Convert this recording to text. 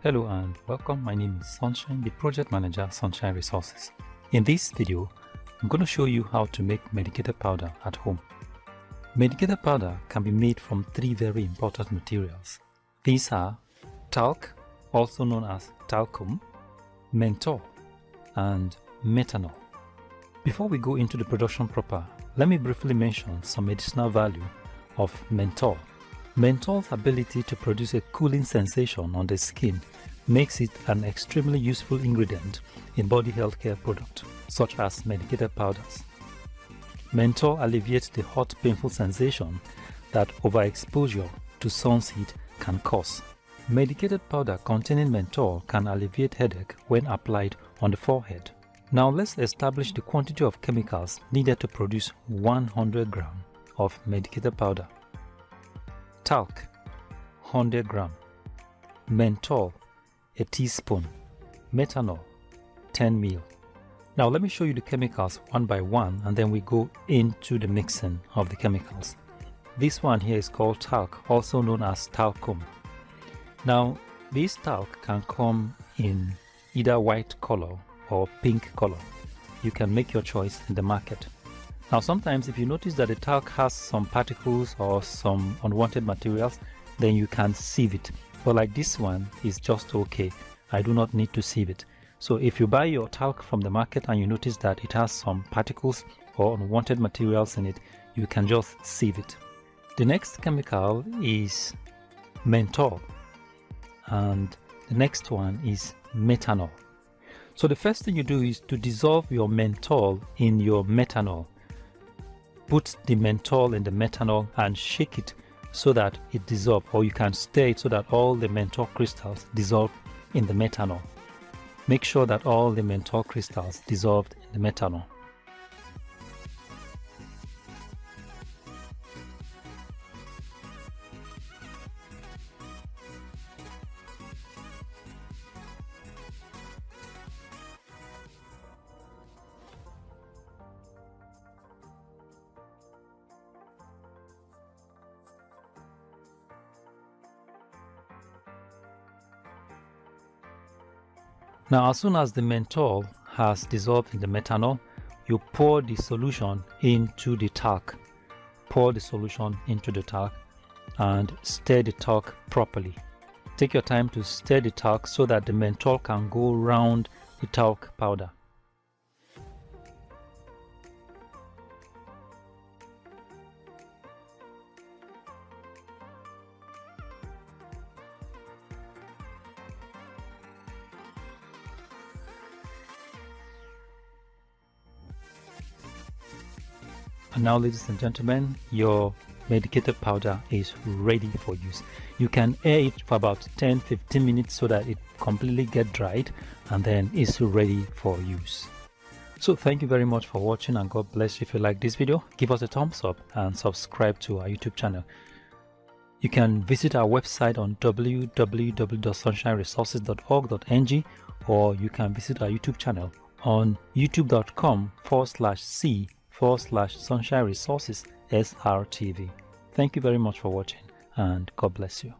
Hello and welcome. My name is Sunshine, the project manager Sunshine Resources. In this video, I'm going to show you how to make medicated powder at home. Medicated powder can be made from three very important materials. These are talc, also known as talcum, menthol, and methanol. Before we go into the production proper, let me briefly mention some medicinal value of menthol. Menthol's ability to produce a cooling sensation on the skin makes it an extremely useful ingredient in body health care products, such as medicated powders. Menthol alleviates the hot, painful sensation that overexposure to sun's heat can cause. Medicated powder containing menthol can alleviate headache when applied on the forehead. Now let's establish the quantity of chemicals needed to produce 100 grams of medicated powder. Talc 100 grams, menthol a teaspoon, methanol 10 ml. Now let me show you the chemicals one by one and then we go into the mixing of the chemicals. This one here is called talc, also known as talcum. Now this talc can come in either white color or pink color. You can make your choice in the market. Now sometimes if you notice that the talc has some particles or some unwanted materials, then you can sieve it. But like this one is just okay. I do not need to sieve it. So if you buy your talc from the market and you notice that it has some particles or unwanted materials in it, you can just sieve it. The next chemical is menthol and the next one is methanol. So the first thing you do is to dissolve your menthol in your methanol. Put the menthol in the methanol and shake it so that it dissolves, or you can stir it so that all the menthol crystals dissolve in the methanol. Make sure that all the menthol crystals dissolved in the methanol. Now as soon as the menthol has dissolved in the methanol, you pour the solution into the talc. Pour the solution into the talc and stir the talc properly. Take your time to stir the talc so that the menthol can go around the talc powder. And now, ladies and gentlemen, your medicated powder is ready for use. You can air it for about 10-15 minutes so that it completely gets dried and then it's ready for use. So thank you very much for watching and God bless you. If you like this video, give us a thumbs up and subscribe to our YouTube channel. You can visit our website on www.sunshineresources.org.ng or you can visit our YouTube channel on youtube.com/c/Sunshine Resources SRTV. Thank you very much for watching and God bless you.